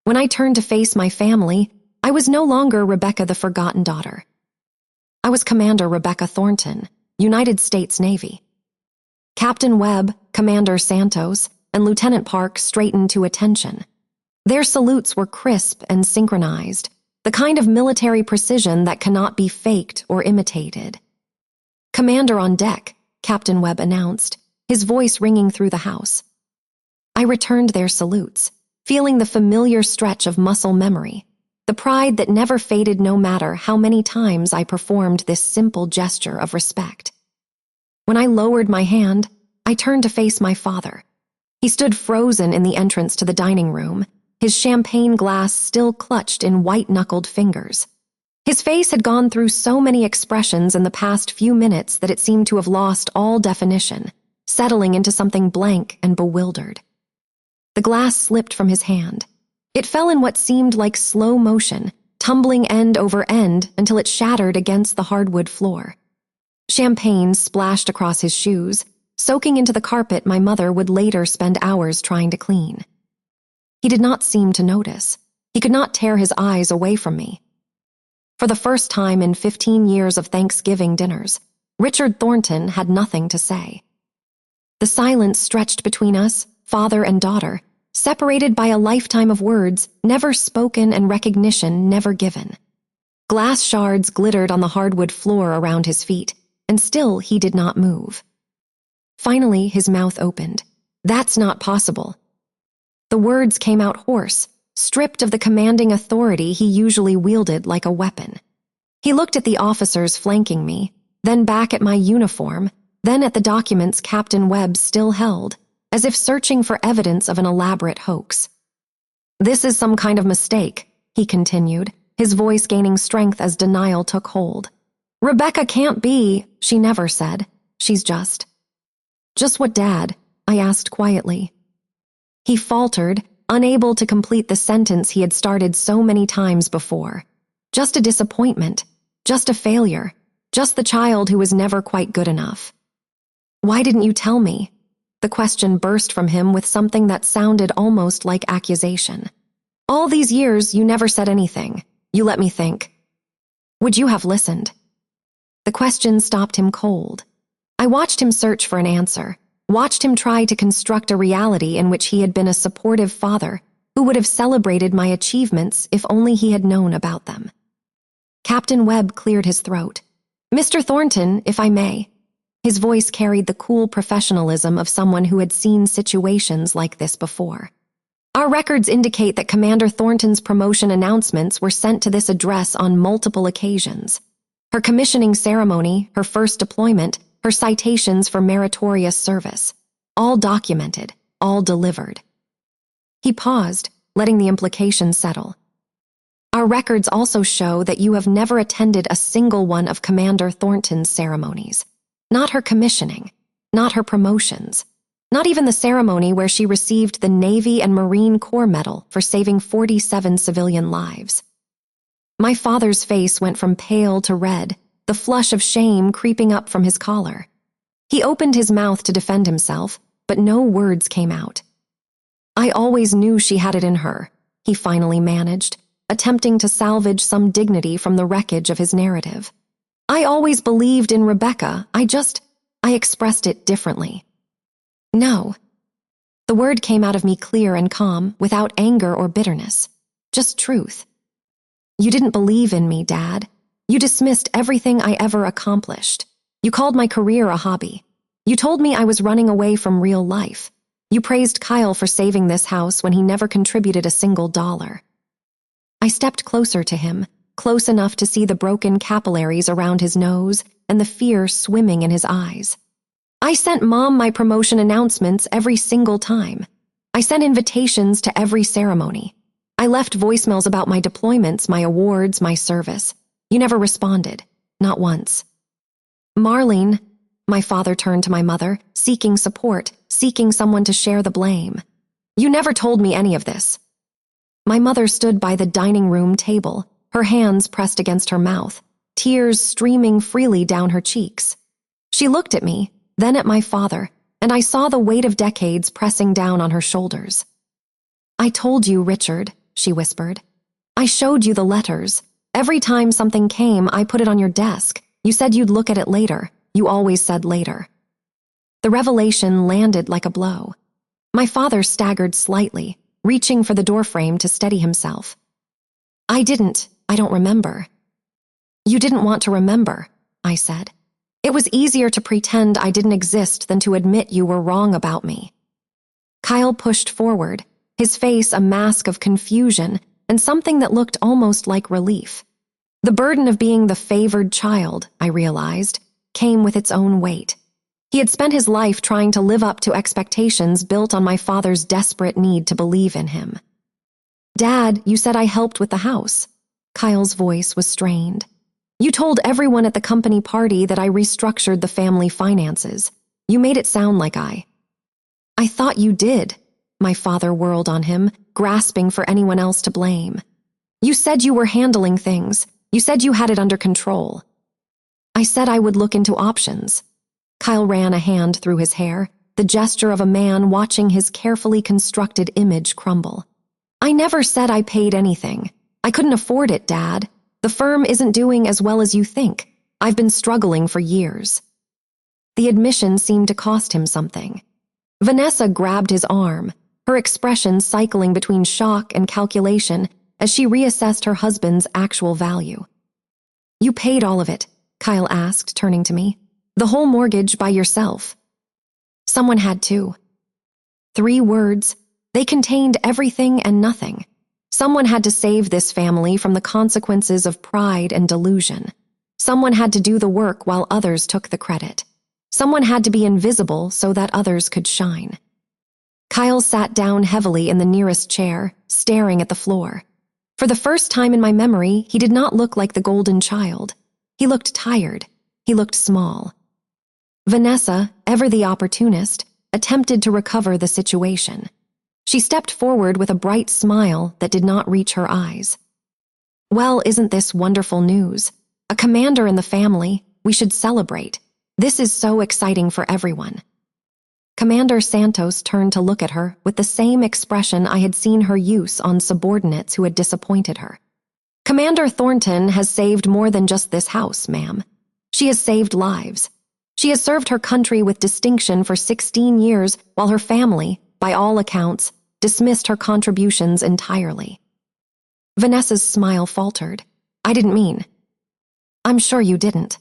Speaker 1: When I turned to face my family, I was no longer Rebecca the Forgotten Daughter. I was Commander Rebecca Thornton, United States Navy. Captain Webb, Commander Santos, and Lieutenant Park straightened to attention. Their salutes were crisp and synchronized, the kind of military precision that cannot be faked or imitated. "Commander on deck," Captain Webb announced, his voice ringing through the house. I returned their salutes, feeling the familiar stretch of muscle memory, the pride that never faded no matter how many times I performed this simple gesture of respect. When I lowered my hand, I turned to face my father. He stood frozen in the entrance to the dining room, his champagne glass still clutched in white-knuckled fingers. His face had gone through so many expressions in the past few minutes that it seemed to have lost all definition, settling into something blank and bewildered. The glass slipped from his hand. It fell in what seemed like slow motion, tumbling end over end until it shattered against the hardwood floor. Champagne splashed across his shoes, soaking into the carpet my mother would later spend hours trying to clean. He did not seem to notice. He could not tear his eyes away from me. For the first time in 15 years of Thanksgiving dinners, Richard Thornton had nothing to say. The silence stretched between us, father and daughter, separated by a lifetime of words never spoken and recognition never given. Glass shards glittered on the hardwood floor around his feet, and still he did not move. Finally, his mouth opened. "That's not possible." The words came out hoarse, stripped of the commanding authority he usually wielded like a weapon. He looked at the officers flanking me, then back at my uniform, then at the documents Captain Webb still held, as if searching for evidence of an elaborate hoax. "This is some kind of mistake," he continued, his voice gaining strength as denial took hold. "Rebecca can't be," she never said. "She's just." "Just what, Dad?" I asked quietly. He faltered, unable to complete the sentence he had started so many times before. Just a disappointment, just a failure, just the child who was never quite good enough. "Why didn't you tell me?" The question burst from him with something that sounded almost like accusation. "All these years, you never said anything. You let me think. Would you have listened?" The question stopped him cold. I watched him search for an answer, watched him try to construct a reality in which he had been a supportive father who would have celebrated my achievements if only he had known about them. Captain Webb cleared his throat. "Mr. Thornton, if I may." His voice carried the cool professionalism of someone who had seen situations like this before. "Our records indicate that Commander Thornton's promotion announcements were sent to this address on multiple occasions. Her commissioning ceremony, her first deployment, her citations for meritorious service. All documented, all delivered." He paused, letting the implications settle. "Our records also show that you have never attended a single one of Commander Thornton's ceremonies. Not her commissioning, not her promotions, not even the ceremony where she received the Navy and Marine Corps Medal for saving 47 civilian lives." My father's face went from pale to red, the flush of shame creeping up from his collar. He opened his mouth to defend himself, but no words came out. "I always knew she had it in her," he finally managed, attempting to salvage some dignity from the wreckage of his narrative. "I always believed in Rebecca, I expressed it differently." "No." The word came out of me clear and calm, without anger or bitterness, just truth. "You didn't believe in me, Dad. You dismissed everything I ever accomplished. You called my career a hobby. You told me I was running away from real life. You praised Kyle for saving this house when he never contributed a single dollar." I stepped closer to him, close enough to see the broken capillaries around his nose and the fear swimming in his eyes. "I sent Mom my promotion announcements every single time. I sent invitations to every ceremony. I left voicemails about my deployments, my awards, my service. You never responded, not once." "Marlene," My father turned to my mother, seeking support, seeking someone to share the blame. You never told me any of this. My mother stood by the dining room table, her hands pressed against her mouth, tears streaming freely down her cheeks. She looked at me, then at my father, and I saw the weight of decades pressing down on her shoulders. I told you, Richard, she whispered. I showed you the letters. Every time something came, I put it on your desk. You said you'd look at it later. You always said later. The revelation landed like a blow. My father staggered slightly, reaching for the doorframe to steady himself. I don't remember. You didn't want to remember, I said. It was easier to pretend I didn't exist than to admit you were wrong about me. Kyle pushed forward, his face a mask of confusion and something that looked almost like relief. The burden of being the favored child, I realized, came with its own weight. He had spent his life trying to live up to expectations built on my father's desperate need to believe in him. Dad, you said I helped with the house. Kyle's voice was strained. You told everyone at the company party that I restructured the family finances. You made it sound like I thought you did. My father whirled on him, grasping for anyone else to blame. You said you were handling things. You said you had it under control. I said I would look into options. Kyle ran a hand through his hair, the gesture of a man watching his carefully constructed image crumble. I never said I paid anything. I couldn't afford it, Dad. The firm isn't doing as well as you think. I've been struggling for years. The admission seemed to cost him something. Vanessa grabbed his arm, her expression cycling between shock and calculation as she reassessed her husband's actual value. You paid all of it, Kyle asked, turning to me. The whole mortgage by yourself. Someone had to. 3 words. They contained everything and nothing. Someone had to save this family from the consequences of pride and delusion. Someone had to do the work while others took the credit. Someone had to be invisible so that others could shine. Kyle sat down heavily in the nearest chair, staring at the floor. For the first time in my memory, he did not look like the golden child. He looked tired. He looked small. Vanessa, ever the opportunist, attempted to recover the situation. She stepped forward with a bright smile that did not reach her eyes. Well, isn't this wonderful news? A commander in the family. We should celebrate. This is so exciting for everyone. Commander Santos turned to look at her with the same expression I had seen her use on subordinates who had disappointed her. Commander Thornton has saved more than just this house, ma'am. She has saved lives. She has served her country with distinction for 16 years while her family, by all accounts, dismissed her contributions entirely. Vanessa's smile faltered. I didn't mean. I'm sure you didn't.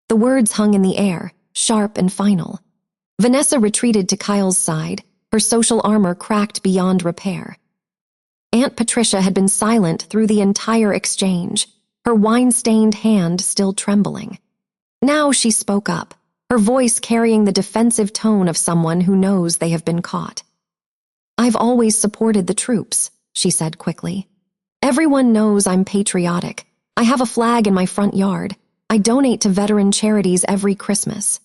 Speaker 1: The words hung in the air, sharp and final. Vanessa retreated to Kyle's side, her social armor cracked beyond repair. Aunt Patricia had been silent through the entire exchange, her wine-stained hand still trembling. Now she spoke up, her voice carrying the defensive tone of someone who knows they have been caught. I've always supported the troops, she said quickly. Everyone knows I'm patriotic. I have a flag in my front yard. I donate to veteran charities every Christmas.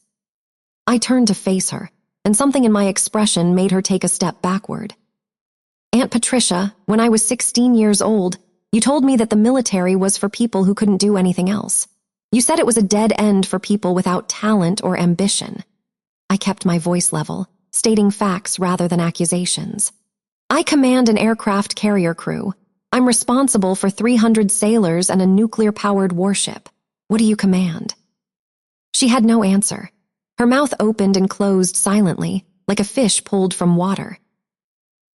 Speaker 1: I turned to face her, and something in my expression made her take a step backward. Aunt Patricia, when I was 16 years old, you told me that the military was for people who couldn't do anything else. You said it was a dead end for people without talent or ambition. I kept my voice level, stating facts rather than accusations. I command an aircraft carrier crew. I'm responsible for 300 sailors and a nuclear-powered warship. What do you command? She had no answer. Her mouth opened and closed silently, like a fish pulled from water.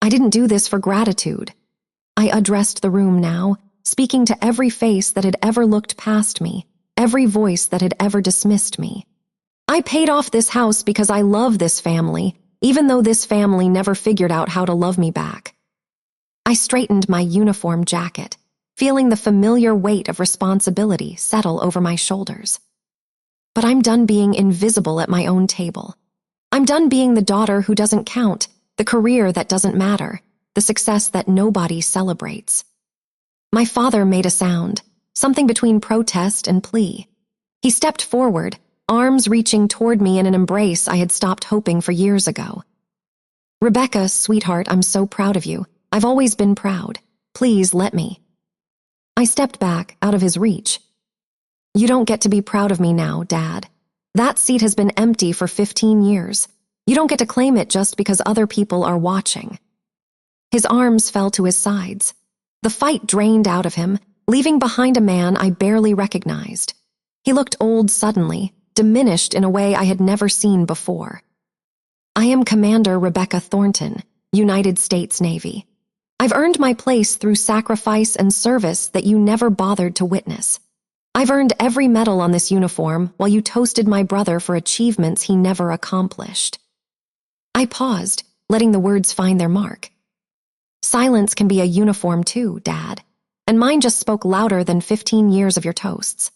Speaker 1: I didn't do this for gratitude. I addressed the room now, speaking to every face that had ever looked past me, every voice that had ever dismissed me. I paid off this house because I love this family, even though this family never figured out how to love me back. I straightened my uniform jacket, feeling the familiar weight of responsibility settle over my shoulders. But I'm done being invisible at my own table. I'm done being the daughter who doesn't count, the career that doesn't matter, the success that nobody celebrates. My father made a sound, something between protest and plea. He stepped forward, arms reaching toward me in an embrace I had stopped hoping for years ago. "Rebecca, sweetheart, I'm so proud of you. I've always been proud. Please let me." I stepped back, out of his reach. "You don't get to be proud of me now, Dad. That seat has been empty for 15 years. You don't get to claim it just because other people are watching." His arms fell to his sides. The fight drained out of him, leaving behind a man I barely recognized. He looked old suddenly, diminished in a way I had never seen before. "I am Commander Rebecca Thornton, United States Navy. I've earned my place through sacrifice and service that you never bothered to witness. I've earned every medal on this uniform while you toasted my brother for achievements he never accomplished." I paused, letting the words find their mark. "Silence can be a uniform too, Dad, and mine just spoke louder than 15 years of your toasts."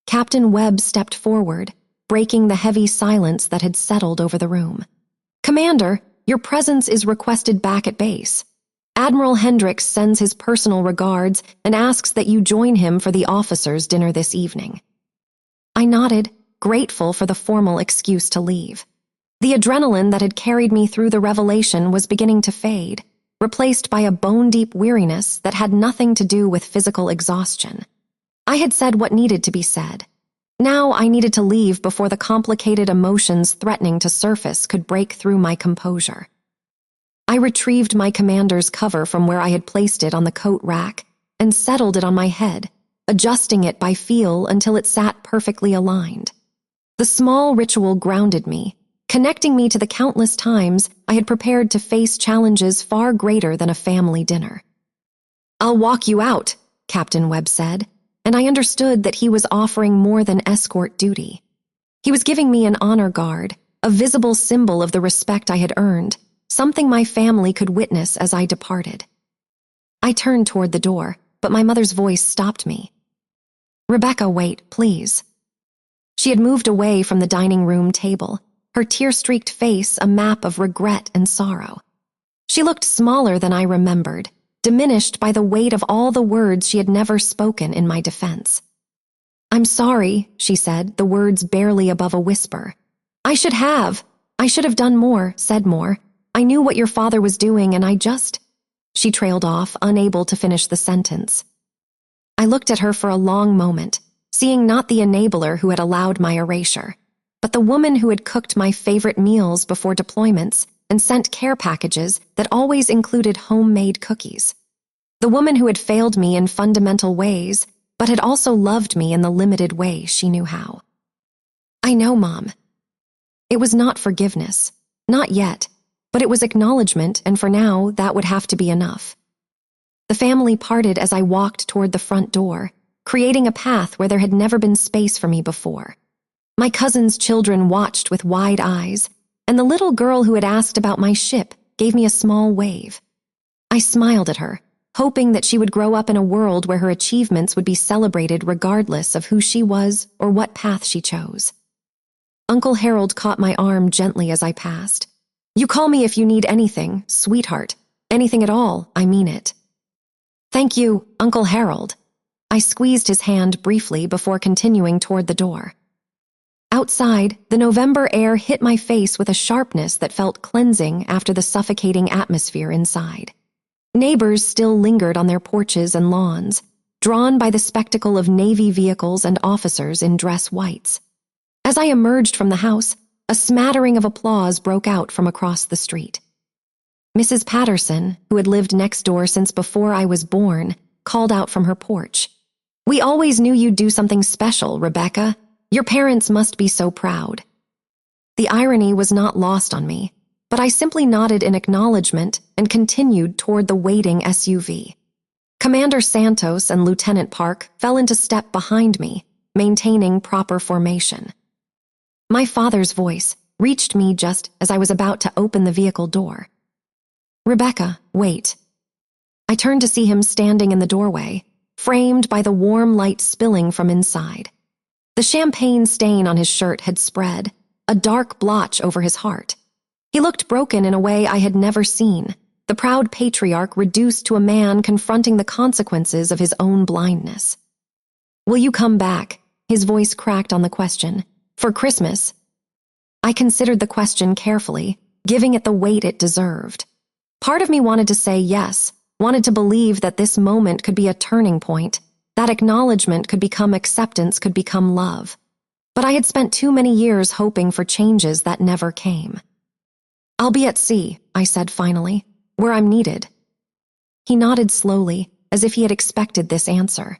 Speaker 1: Captain Webb stepped forward, breaking the heavy silence that had settled over the room. "Commander, your presence is requested back at base. Admiral Hendricks sends his personal regards and asks that you join him for the officers' dinner this evening." I nodded, grateful for the formal excuse to leave. The adrenaline that had carried me through the revelation was beginning to fade, replaced by a bone-deep weariness that had nothing to do with physical exhaustion. I had said what needed to be said. Now I needed to leave before the complicated emotions threatening to surface could break through my composure. I retrieved my commander's cover from where I had placed it on the coat rack and settled it on my head, adjusting it by feel until it sat perfectly aligned. The small ritual grounded me, connecting me to the countless times I had prepared to face challenges far greater than a family dinner. "I'll walk you out," Captain Webb said, and I understood that he was offering more than escort duty. He was giving me an honor guard, a visible symbol of the respect I had earned, something my family could witness as I departed. I turned toward the door, but my mother's voice stopped me. "Rebecca, wait, please." She had moved away from the dining room table, her tear-streaked face a map of regret and sorrow. She looked smaller than I remembered, diminished by the weight of all the words she had never spoken in my defense. "I'm sorry," she said, the words barely above a whisper. I should have done more, said more. I knew what your father was doing and I just..." She trailed off, unable to finish the sentence. I looked at her for a long moment, seeing not the enabler who had allowed my erasure, but the woman who had cooked my favorite meals before deployments and sent care packages that always included homemade cookies. The woman who had failed me in fundamental ways, but had also loved me in the limited way she knew how. "I know, Mom." It was not forgiveness, not yet, but it was acknowledgement, and for now, that would have to be enough. The family parted as I walked toward the front door, creating a path where there had never been space for me before. My cousin's children watched with wide eyes, and the little girl who had asked about my ship gave me a small wave. I smiled at her, hoping that she would grow up in a world where her achievements would be celebrated regardless of who she was or what path she chose. Uncle Harold caught my arm gently as I passed. "You call me if you need anything, sweetheart. Anything at all, I mean it." "Thank you, Uncle Harold." I squeezed his hand briefly before continuing toward the door. Outside, the November air hit my face with a sharpness that felt cleansing after the suffocating atmosphere inside. Neighbors still lingered on their porches and lawns, drawn by the spectacle of Navy vehicles and officers in dress whites. As I emerged from the house, a smattering of applause broke out from across the street. Mrs. Patterson, who had lived next door since before I was born, called out from her porch. "We always knew you'd do something special, Rebecca. Your parents must be so proud." The irony was not lost on me, but I simply nodded in acknowledgement and continued toward the waiting SUV. Commander Santos and Lieutenant Park fell into step behind me, maintaining proper formation. My father's voice reached me just as I was about to open the vehicle door. "Rebecca, wait." I turned to see him standing in the doorway, framed by the warm light spilling from inside. The champagne stain on his shirt had spread, a dark blotch over his heart. He looked broken in a way I had never seen, the proud patriarch reduced to a man confronting the consequences of his own blindness. "Will you come back?" His voice cracked on the question, For Christmas. I considered the question carefully, giving it the weight it deserved. Part of me wanted to say yes, wanted to believe that this moment could be a turning point, that acknowledgement could become acceptance, could become love. But I had spent too many years hoping for changes that never came. "I'll be at sea," I said finally, "where I'm needed." He nodded slowly, as if he had expected this answer.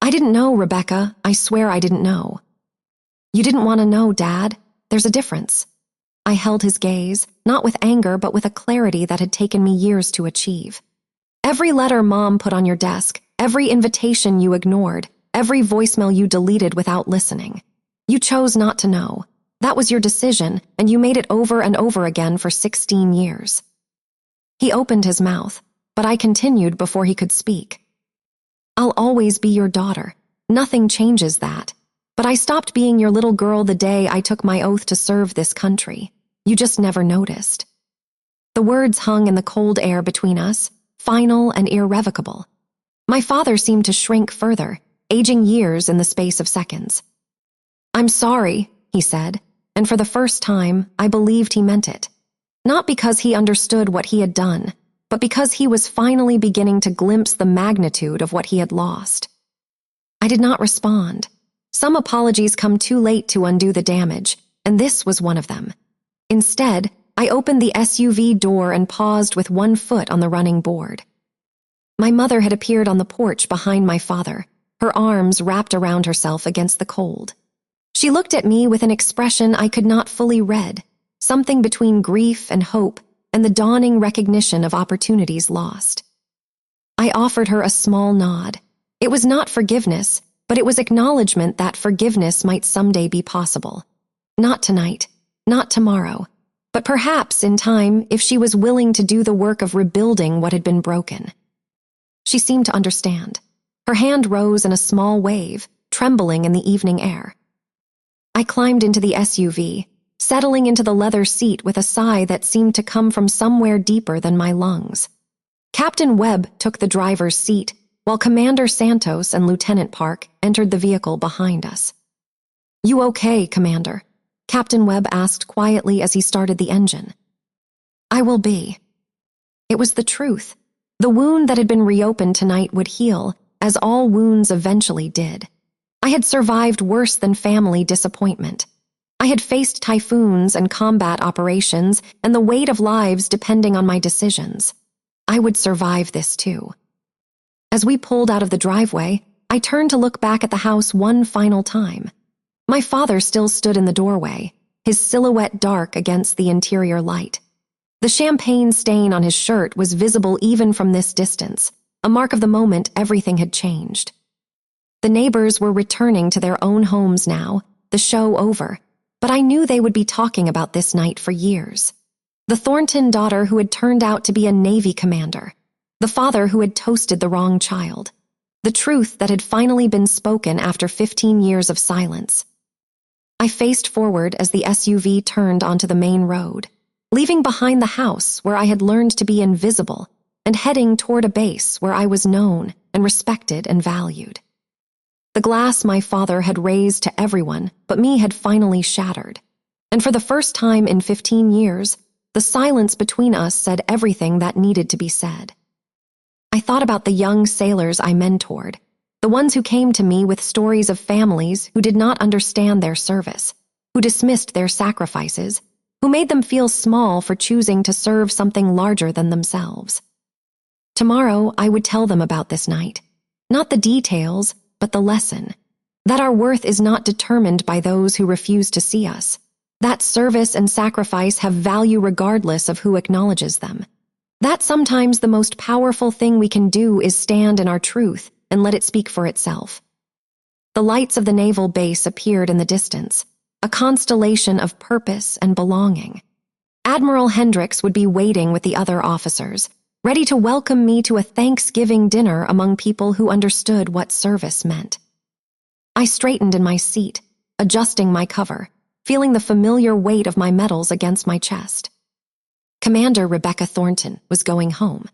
Speaker 1: "I didn't know, Rebecca. I swear I didn't know." "You didn't want to know, Dad. There's a difference." I held his gaze, not with anger, but with a clarity that had taken me years to achieve. "Every letter Mom put on your desk, every invitation you ignored, every voicemail you deleted without listening. You chose not to know. That was your decision, and you made it over and over again for 16 years. He opened his mouth, but I continued before he could speak. "I'll always be your daughter. Nothing changes that. But I stopped being your little girl the day I took my oath to serve this country. You just never noticed." The words hung in the cold air between us, final and irrevocable. My father seemed to shrink further, aging years in the space of seconds. "I'm sorry," he said, and for the first time, I believed he meant it. Not because he understood what he had done, but because he was finally beginning to glimpse the magnitude of what he had lost. I did not respond. Some apologies come too late to undo the damage, and this was one of them. Instead, I opened the SUV door and paused with one foot on the running board. My mother had appeared on the porch behind my father, her arms wrapped around herself against the cold. She looked at me with an expression I could not fully read, something between grief and hope and the dawning recognition of opportunities lost. I offered her a small nod. It was not forgiveness, but it was acknowledgement that forgiveness might someday be possible. Not tonight, not tomorrow, but perhaps in time if she was willing to do the work of rebuilding what had been broken. She seemed to understand. Her hand rose in a small wave, trembling in the evening air. I climbed into the SUV, settling into the leather seat with a sigh that seemed to come from somewhere deeper than my lungs. Captain Webb took the driver's seat, while Commander Santos and Lieutenant Park entered the vehicle behind us. "You okay, Commander?" Captain Webb asked quietly as he started the engine. "I will be." It was the truth. The wound that had been reopened tonight would heal, as all wounds eventually did. I had survived worse than family disappointment. I had faced typhoons and combat operations and the weight of lives depending on my decisions. I would survive this too. As we pulled out of the driveway, I turned to look back at the house one final time. My father still stood in the doorway, his silhouette dark against the interior light. The champagne stain on his shirt was visible even from this distance, a mark of the moment everything had changed. The neighbors were returning to their own homes now, the show over, but I knew they would be talking about this night for years. The Thornton daughter who had turned out to be a Navy commander, the father who had toasted the wrong child, the truth that had finally been spoken after 15 years of silence. I faced forward as the SUV turned onto the main road, leaving behind the house where I had learned to be invisible and heading toward a base where I was known and respected and valued. The glass my father had raised to everyone but me had finally shattered, and for the first time in 15 years, the silence between us said everything that needed to be said. I thought about the young sailors I mentored, the ones who came to me with stories of families who did not understand their service, who dismissed their sacrifices, who made them feel small for choosing to serve something larger than themselves. Tomorrow, I would tell them about this night, not the details, but the lesson, that our worth is not determined by those who refuse to see us, that service and sacrifice have value regardless of who acknowledges them, that sometimes the most powerful thing we can do is stand in our truth and let it speak for itself. The lights of the naval base appeared in the distance, a constellation of purpose and belonging. Admiral Hendricks would be waiting with the other officers, ready to welcome me to a Thanksgiving dinner among people who understood what service meant. I straightened in my seat, adjusting my cover, feeling the familiar weight of my medals against my chest. Commander Rebecca Thornton was going home.